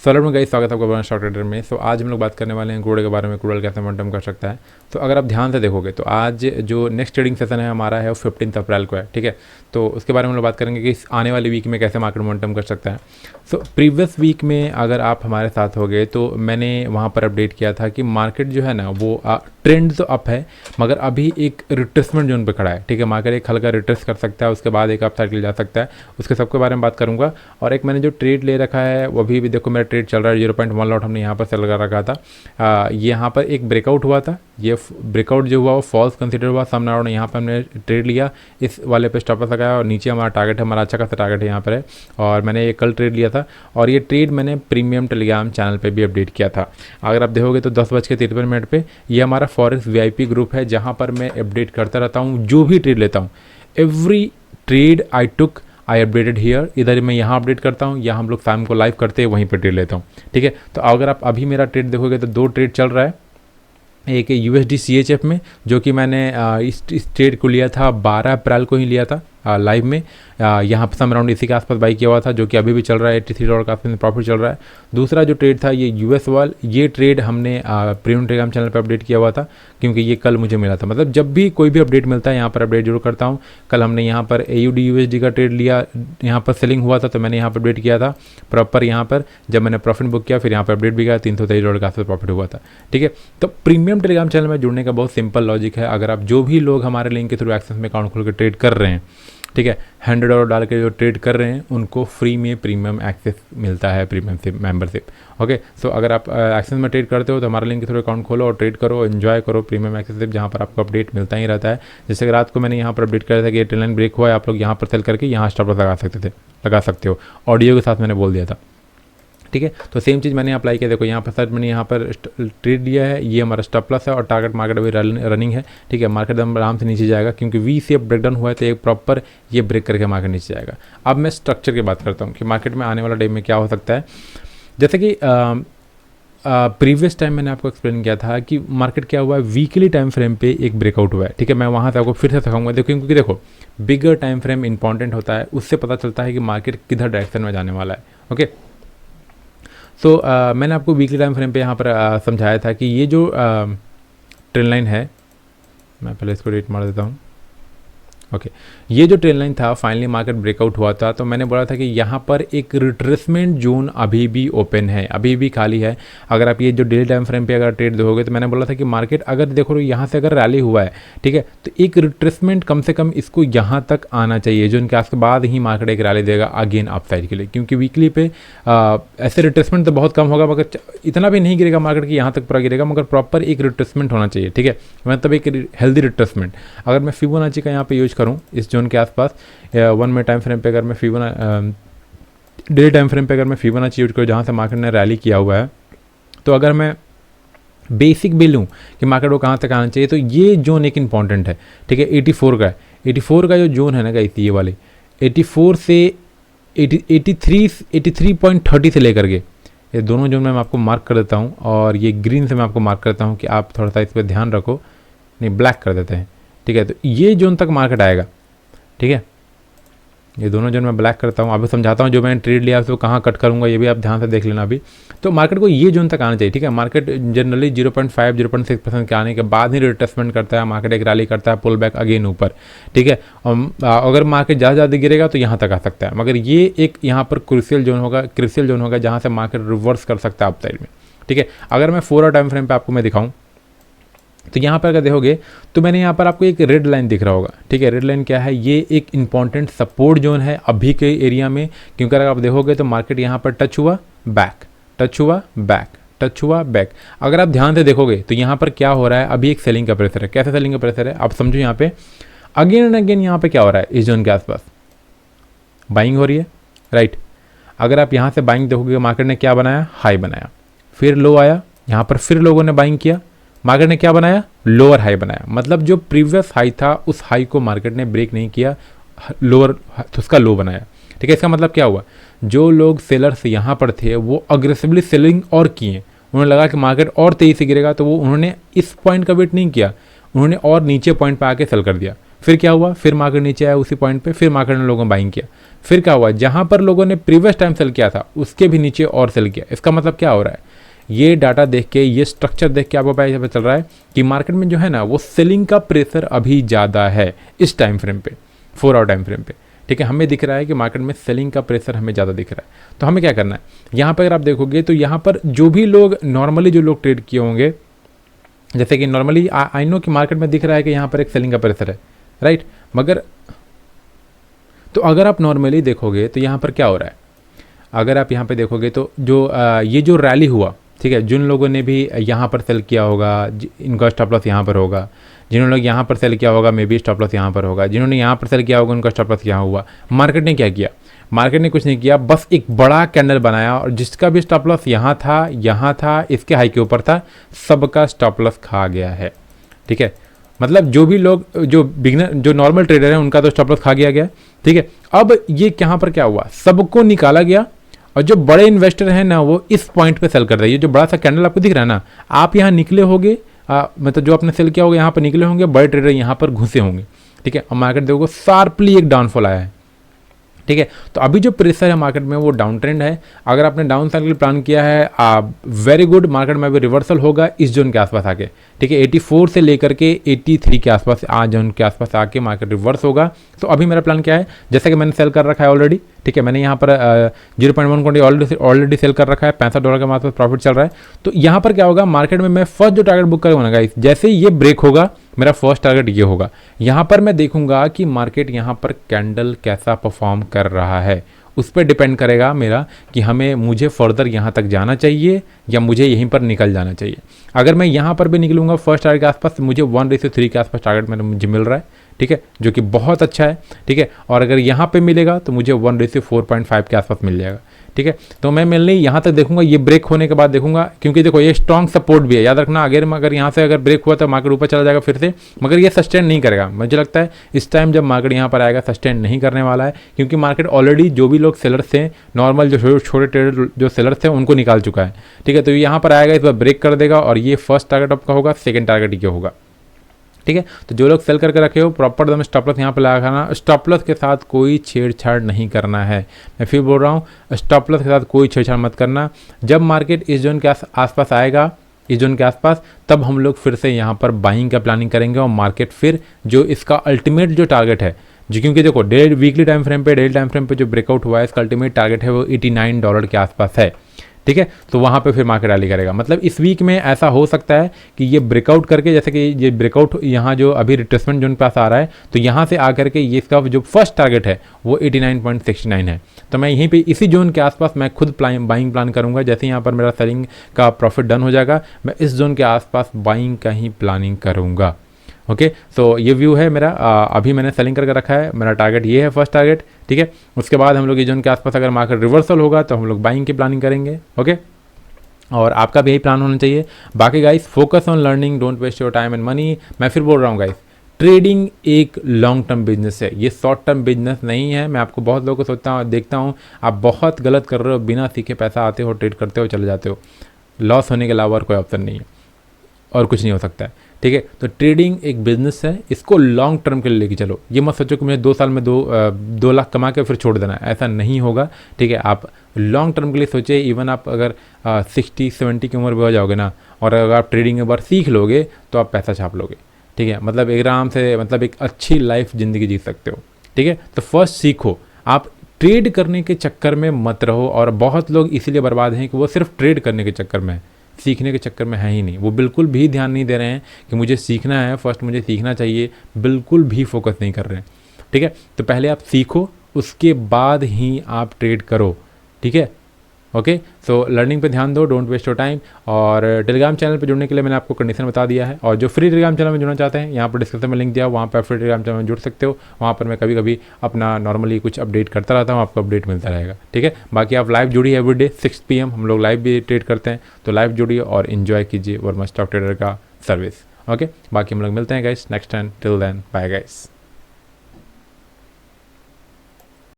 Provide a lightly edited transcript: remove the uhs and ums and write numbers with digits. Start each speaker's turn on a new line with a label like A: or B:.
A: Hello में guys, स्वागत है आपका स्टॉक ट्रेडर में। सो आज हम लोग बात करने वाले हैं क्रूड के बारे में, क्रूड कैसे मोमेंटम कर सकता है। तो अगर आप ध्यान से देखोगे तो आज जो नेक्स्ट ट्रेडिंग सेशन है हमारा है वो 15 अप्रैल को है, ठीक है। तो उसके बारे में हम लोग बात करेंगे कि इस आने वाली वीक में कैसे मार्केट मोमेंटम कर सकता है। सो प्रीवियस वीक में अगर आप हमारे साथ हो गए तो मैंने वहाँ पर अपडेट किया था कि मार्केट जो है ना वो ट्रेंड तो अप है मगर अभी एक रिट्रेसमेंट जोन पे खड़ा है, ठीक है। मार्केट एक हल्का रिट्रेस कर सकता है, उसके बाद एक अप साइकिल जा सकता है, उसके सबके बारे में बात करूंगा। और एक मैंने जो ट्रेड ले रखा है वो अभी भी देखो मेरा ट्रेड चल रहा है 0.1 लॉट हमने यहाँ पर सेल कर रखा था। ये यहाँ पर एक ब्रेकआउट हुआ था, ये ब्रेकआउट जो हुआ वो फॉल्स कंसिडर हुआ, सामने और यहाँ पर हमने ट्रेड लिया, इस वाले पे स्टॉप लॉस लगाया और नीचे हमारा टारगेट है, हमारा अच्छा खासा टारगेट है यहाँ पर है। और मैंने ये कल ट्रेड लिया था और ये ट्रेड मैंने प्रीमियम टेलीग्राम चैनल पे भी अपडेट किया था। अगर आप देखोगे तो 10:53 पे ये हमारा फॉरेक्स VIP ग्रुप है जहाँ पर मैं अपडेट करता रहता हूँ जो भी ट्रेड लेता हूँ। Every trade I updated here, इधर मैं यहाँ अपडेट करता हूँ या हम लोग शाम को लाइव करते हैं वहीं पर ट्रेड लेता हूँ, ठीक है। तो अगर आप अभी मेरा ट्रेड देखोगे तो 2 ट्रेड चल रहा है। एक USD CHF में जो कि मैंने इस ट्रेड को लिया था 12 अप्रैल को ही लिया था लाइव में। यहाँ पर अराउंड इसी के आसपास बाई किया हुआ था जो कि अभी भी चल रहा है, $83 का आसपास प्रॉफिट चल रहा है। दूसरा जो ट्रेड था ये US वाल, ये ट्रेड हमने प्रीमियम टेलीग्राम चैनल पर अपडेट किया हुआ था क्योंकि ये कल मुझे मिला था। मतलब जब भी कोई भी अपडेट मिलता है यहाँ पर अपडेट जरूर करता हूँ। कल हमने यहाँ पर AUD USD का ट्रेड लिया, यहाँ पर सेलिंग हुआ था तो मैंने यहाँ पर अपडेट किया था प्रॉपर। यहाँ पर जब मैंने प्रॉफिट बुक किया फिर यहाँ पर अपडेट भी किया, $323 का आसपास प्रॉफिट हुआ था, ठीक है। तो प्रीमियम टेलीग्राम चैनल में जुड़ने का बहुत सिंपल लॉजिक है। अगर आप जो भी लोग हमारे लिंक के थ्रू एक्सेस में अकाउंट खोल के ट्रेड कर रहे हैं, ठीक है, $100 डाल के जो ट्रेड कर रहे हैं उनको फ्री में प्रीमियम एक्सेस मिलता है, प्रीमियम मेंबरशिप। ओके, सो अगर आप एक्सेस में ट्रेड करते हो तो हमारे लिंक के थ्रू अकाउंट खोलो और ट्रेड करो, एंजॉय करो प्रीमियम एक्सेस जहाँ पर आपको अपडेट मिलता ही रहता है। जैसे रात को मैंने यहाँ पर अपडेट किया था कि ट्रेड लाइन ब्रेक हुआ है, आप लोग यहाँ पर सेल करके यहाँ स्टॉप लॉस लगा सकते हो, ऑडियो के साथ मैंने बोल दिया था, ठीक है। तो सेम चीज़ मैंने अप्लाई किया, देखो यहाँ पर सर मैंने यहाँ पर ट्रेड लिया है, ये हमारा स्टॉप लॉस है और टारगेट मार्केट अभी रनिंग है, ठीक है। मार्केट एकदम आराम से नीचे जाएगा क्योंकि V शेप ब्रेकडाउन हुआ है तो एक प्रॉपर ये ब्रेक करके मार्केट नीचे जाएगा। अब मैं स्ट्रक्चर की बात करता हूँ कि मार्केट में आने वाला डे में क्या हो सकता है। जैसे कि प्रीवियस टाइम मैंने आपको एक्सप्लेन किया था कि मार्केट क्या हुआ है, वीकली टाइम फ्रेम पे एक ब्रेकआउट हुआ है, ठीक है। मैं वहाँ से आपको फिर से दिखाऊंगा, देखो क्योंकि देखो बिगर टाइम फ्रेम इंपॉर्टेंट होता है, उससे पता चलता है कि मार्केट किधर डायरेक्शन में जाने वाला है। ओके, तो मैंने आपको वीकली टाइम फ्रेम पे यहाँ पर समझाया था कि ये जो ट्रेंड लाइन है, मैं पहले इसको रेट मार देता हूँ। ओके, ये जो ट्रेंड लाइन था फाइनली मार्केट ब्रेकआउट हुआ था तो मैंने बोला था कि यहाँ पर एक रिट्रेसमेंट जोन अभी भी ओपन है, अभी भी खाली है। अगर आप ये जो डेली टाइम फ्रेम पे अगर ट्रेड देखोगे तो मैंने बोला था कि मार्केट अगर देखो यहाँ से अगर रैली हुआ है, ठीक है, तो एक रिट्रेसमेंट कम से कम इसको यहाँ तक आना चाहिए जो इनके के बाद ही मार्केट एक रैली देगा अगेन अपसाइड के लिए। क्योंकि वीकली पे ऐसे रिट्रेसमेंट तो बहुत कम होगा मगर इतना भी नहीं गिरेगा मार्केट की यहाँ तक पूरा गिरेगा, मगर प्रॉपर एक रिट्रेसमेंट होना चाहिए, ठीक है। मतलब एक हेल्दी रिट्रेसमेंट। अगर मैं फिबोनाची का यहाँ पे यूज करूँ इस जोन के आसपास 1 मिनट टाइम फ्रेम पे, अगर मैं डेली टाइम फ्रेम पे अगर मैं फिबोनाची यूज करूँ जहाँ से मार्केट ने रैली किया हुआ है, तो अगर मैं बेसिक भी लूँ कि मार्केट को कहाँ तक आना चाहिए तो ये जोन एक इंपॉर्टेंट है, ठीक है। 84 का है, 84 का जो जोन है ना गाइस, ये वाले 84 से 83.30 से लेकर के ये दोनों जोन में मैं आपको मार्क कर देता हूँ और ये ग्रीन से मैं आपको मार्क करता हूँ कि आप थोड़ा सा इस पर ध्यान रखो, नहीं ब्लैक कर देते हैं, ठीक है। तो ये जोन तक मार्केट आएगा, ठीक है। ये दोनों जोन मैं ब्लैक करता हूँ, अभी समझाता हूँ जो मैंने ट्रेड लिया उसको कहाँ कट करूँगा ये भी आप ध्यान से देख लेना अभी। तो मार्केट को ये जोन तक आना चाहिए, ठीक है। मार्केट जनरली 0.5-0.6% के आने के बाद ही रिट्रेसमेंट करता है, मार्केट एक रैली करता है, पुल बैक अगेन ऊपर, ठीक है। अगर मार्केट ज़्यादा गिरेगा तो यहाँ तक आ सकता है, मगर ये एक यहाँ पर क्रूशियल जोन होगा जहाँ से मार्केट रिवर्स कर सकता है अपसाइड में, ठीक है। अगर मैं 4 आवर टाइम फ्रेम पर आपको मैं दिखाऊँ तो यहाँ पर अगर देखोगे तो मैंने यहाँ पर आपको एक रेड लाइन दिख रहा होगा, ठीक है। रेड लाइन क्या है, ये एक इंपॉर्टेंट सपोर्ट जोन है अभी के एरिया में, क्योंकि अगर आप देखोगे तो मार्केट यहाँ पर टच हुआ बैक, टच हुआ बैक, टच हुआ बैक। अगर आप ध्यान से देखोगे तो यहाँ पर क्या हो रहा है, अभी एक सेलिंग का प्रेशर है। कैसे सेलिंग का प्रेशर है आप समझो, यहाँ पे अगेन एंड अगेन यहाँ पे क्या हो रहा है, इस जोन के आसपास बाइंग हो रही है, राइट। अगर आप यहाँ से बाइंग देखोगे मार्केट ने क्या बनाया, हाई बनाया, फिर लो आया, यहाँ पर फिर लोगों ने बाइंग किया, मार्केट ने क्या बनाया, लोअर हाई बनाया। मतलब जो प्रीवियस हाई था उस हाई को मार्केट ने ब्रेक नहीं किया, लोअर तो उसका लो बनाया, ठीक है। इसका मतलब क्या हुआ, जो लोग सेलर्स यहाँ पर थे वो अग्रेसिवली सेलिंग और किए, उन्हें लगा कि मार्केट और तेजी से गिरेगा तो वो उन्होंने इस पॉइंट का वेट नहीं किया, उन्होंने और नीचे पॉइंट पर आके सेल कर दिया। फिर क्या हुआ, फिर मार्केट नीचे आया उसी पॉइंट पे, फिर मार्केट ने लोगों ने बाइंग किया। फिर क्या हुआ, जहाँ पर लोगों ने प्रीवियस टाइम सेल किया था उसके भी नीचे और सेल किया। इसका मतलब क्या हो रहा है, ये डाटा देख के, ये स्ट्रक्चर देख के आपको पता चल रहा है कि मार्केट में जो है ना वो सेलिंग का प्रेशर अभी ज़्यादा है इस टाइम फ्रेम पे, 4 आवर टाइम फ्रेम पे। ठीक है, हमें दिख रहा है कि मार्केट में सेलिंग का प्रेशर हमें ज़्यादा दिख रहा है। तो हमें क्या करना है, यहाँ पर अगर आप देखोगे तो यहाँ पर जो भी लोग नॉर्मली जो लोग ट्रेड किए होंगे, जैसे कि नॉर्मली आई नो कि मार्केट में दिख रहा है कि यहाँ पर एक सेलिंग का प्रेशर है, राइट, मगर तो अगर आप नॉर्मली देखोगे तो यहाँ पर क्या हो रहा है, अगर आप यहाँ पे देखोगे तो जो ये जो रैली हुआ, ठीक है, जिन लोगों ने भी यहाँ पर सेल किया होगा इनका स्टॉप लॉस यहाँ पर होगा, जिन्होंने यहाँ पर सेल किया होगा मे बी स्टॉप लॉस यहाँ पर होगा, जिन्होंने यहाँ पर सेल किया होगा उनका स्टॉप लॉस यहाँ हुआ। मार्केट ने क्या किया, मार्केट ने कुछ नहीं किया, बस एक बड़ा कैंडल बनाया और जिसका भी स्टॉप लॉस यहाँ था, इसके हाई के ऊपर था, सबका स्टॉप लॉस खा गया है। ठीक है, मतलब जो भी लोग, जो बिगनर, जो नॉर्मल ट्रेडर है उनका तो स्टॉप लॉस खा गया। ठीक है, अब ये यहाँ पर क्या हुआ, सबको निकाला गया और जो बड़े इन्वेस्टर हैं ना वो इस पॉइंट पे सेल कर रहे हैं। ये जो बड़ा सा कैंडल आपको दिख रहा है ना, आप यहाँ निकले होगे, मतलब जो आपने सेल किया होगा यहाँ पर निकले होंगे, बड़े ट्रेडर यहाँ पर घुसे होंगे। ठीक है, और मार्केट देखोगे शार्पली एक डाउनफॉल आया है। ठीक है, तो अभी जो प्रेशर है मार्केट में वो डाउन ट्रेंड है। अगर आपने डाउन साइकिल प्लान किया है, वेरी गुड, मार्केट में अभी रिवर्सल होगा इस जोन के आसपास आके। ठीक है, 84 से लेकर के 83 के आसपास, आज जोन के आसपास आके मार्केट रिवर्स होगा। तो अभी मेरा प्लान क्या है, जैसे कि मैंने सेल कर रखा है ऑलरेडी। ठीक है, मैंने यहाँ पर 0.1 क्वांटिटी ऑलरेडी सेल कर रखा है, $65 के आसपास प्रॉफिट चल रहा है। तो यहाँ पर क्या होगा, मार्केट में मैं फर्स्ट जो टारगेट बुक करूँगा गाइस, जैसे ये ब्रेक होगा मेरा फर्स्ट टारगेट ये होगा। यहाँ पर मैं देखूंगा कि मार्केट यहाँ पर कैंडल कैसा परफॉर्म कर रहा है, उस पर डिपेंड करेगा मेरा कि मुझे फर्दर यहाँ तक जाना चाहिए या मुझे यहीं पर निकल जाना चाहिए। अगर मैं यहाँ पर भी निकलूंगा फर्स्ट टारगेट के आसपास, मुझे 1:3 के आसपास टारगेट मुझे मिल रहा है। ठीक है, जो कि बहुत अच्छा है। ठीक है, और अगर यहाँ पे मिलेगा तो मुझे 1:4.5 के आसपास मिल जाएगा। ठीक है, तो मैं मिलने यहाँ तक देखूंगा, ये ब्रेक होने के बाद देखूंगा, क्योंकि देखो ये स्ट्रॉन्ग सपोर्ट भी है, याद रखना। अगर यहाँ से अगर ब्रेक हुआ तो मार्केट ऊपर चला जाएगा फिर से, मगर ये सस्टेन नहीं करेगा। मुझे लगता है इस टाइम जब मार्केट यहाँ पर आएगा सस्टेन नहीं करने वाला है, क्योंकि मार्केट ऑलरेडी जो भी लोग सेलर्स थे, नॉर्मल जो छोटे ट्रेडर जो सेलर्स थे उनको निकाल चुका है। ठीक है, तो यहाँ पर आएगा, इस बार ब्रेक कर देगा और ये फर्स्ट टारगेट आपका होगा, सेकेंड टारगेट ये होगा। ठीक है, तो जो लोग सेल करके रखे हो प्रॉपर दम स्टॉप लॉस यहाँ पे लगाना। स्टॉप लॉस के साथ कोई छेड़छाड़ नहीं करना है, मैं फिर बोल रहा हूँ, स्टॉप लॉस के साथ कोई छेड़छाड़ मत करना। जब मार्केट इस जोन के आसपास आएगा, इस जोन के आसपास, तब हम लोग फिर से यहाँ पर बाइंग का प्लानिंग करेंगे और मार्केट फिर जो इसका अल्टीमेट जो टारगेट है, जो क्योंकि देखो वीकली टाइम फ्रेम पे, डेली टाइम फ्रेम पे जो ब्रेकआउट हुआ है इसका अल्टीमेट टारगेट है वो $89 के आसपास है। ठीक है, तो वहाँ पे फिर मार्केट रैली करेगा। मतलब इस वीक में ऐसा हो सकता है कि ये ब्रेकआउट करके, जैसे कि ये ब्रेकआउट यहाँ जो अभी रिट्रेसमेंट जोन पास आ रहा है, तो यहाँ से आकर के ये इसका जो फर्स्ट टारगेट है वो 89.69 है। तो मैं यहीं पे इसी जोन के आसपास मैं खुद बाइंग प्लान करूँगा। जैसे यहाँ पर मेरा सेलिंग का प्रॉफिट डन हो जाएगा, मैं इस जोन के आसपास बाइंग का ही प्लानिंग करूँगा। ओके, तो ये व्यू है मेरा। अभी मैंने सेलिंग करके रखा है, मेरा टारगेट ये है, फर्स्ट टारगेट। ठीक है, उसके बाद हम लोग ये जोन के आसपास अगर मार्केट रिवर्सल होगा तो हम लोग बाइंग की प्लानिंग करेंगे। ओके, और आपका भी यही प्लान होना चाहिए। बाकी guys, focus on learning, don't waste your time and money. मैं फिर बोल रहा हूँ गाइस, ट्रेडिंग एक लॉन्ग टर्म बिजनेस है, ये शॉर्ट टर्म बिजनेस नहीं है। मैं आपको बहुत लोगों को देखता हूँ आप बहुत गलत कर रहे हो, बिना सीखे पैसा आते हो, ट्रेड करते हो, चले जाते हो। लॉस होने के अलावा और कोई ऑप्शन नहीं है और कुछ नहीं हो सकता है। ठीक है, तो ट्रेडिंग एक बिजनेस है, इसको लॉन्ग टर्म के लिए लेके चलो। ये मत सोचो कि मुझे 2 साल में 2 लाख कमा के फिर छोड़ देना, ऐसा नहीं होगा। ठीक है, आप लॉन्ग टर्म के लिए सोचिए। इवन आप अगर 60-70 की उम्र में हो जाओगे ना, और अगर आप ट्रेडिंग एक बार सीख लोगे तो आप पैसा छाप लोगे। ठीक है, मतलब आराम से, मतलब एक अच्छी लाइफ ज़िंदगी जी सकते हो। ठीक है, तो फर्स्ट सीखो, आप ट्रेड करने के चक्कर में मत रहो। और बहुत लोग इसीलिए बर्बाद हैं कि वो सिर्फ ट्रेड करने के चक्कर में, सीखने के चक्कर में है ही नहीं। वो बिल्कुल भी ध्यान नहीं दे रहे हैं कि मुझे सीखना है, फर्स्ट मुझे सीखना चाहिए, बिल्कुल भी फोकस नहीं कर रहे हैं। ठीक है, तो पहले आप सीखो, उसके बाद ही आप ट्रेड करो। ठीक है, ओके, सो लर्निंग पे ध्यान दो, डोंट वेस्ट योर टाइम। और टेलीग्राम चैनल पे जुड़ने के लिए मैंने आपको कंडीशन बता दिया है। और जो फ्री टेलीग्राम चैनल में जुड़ना चाहते हैं, यहाँ पर डिस्क्रिप्शन में लिंक दिया, वहाँ पर फ्री टेलीग्राम चैनल में जुड़ सकते हो। वहाँ पर मैं कभी कभी अपना नॉर्मली कुछ अपडेट करता रहता हूँ, आपको अपडेट मिलता रहेगा। ठीक है, बाकी आप लाइव जुड़िए, एवरीडे 6 PM हम लोग लाइव भी ट्रेड करते हैं, तो लाइव जुड़िए और इन्जॉय कीजिए वर्मा स्टॉक ट्रेडर का सर्विस। ओके, बाकी हम लोग मिलते हैं guys next time. Till then, bye guys.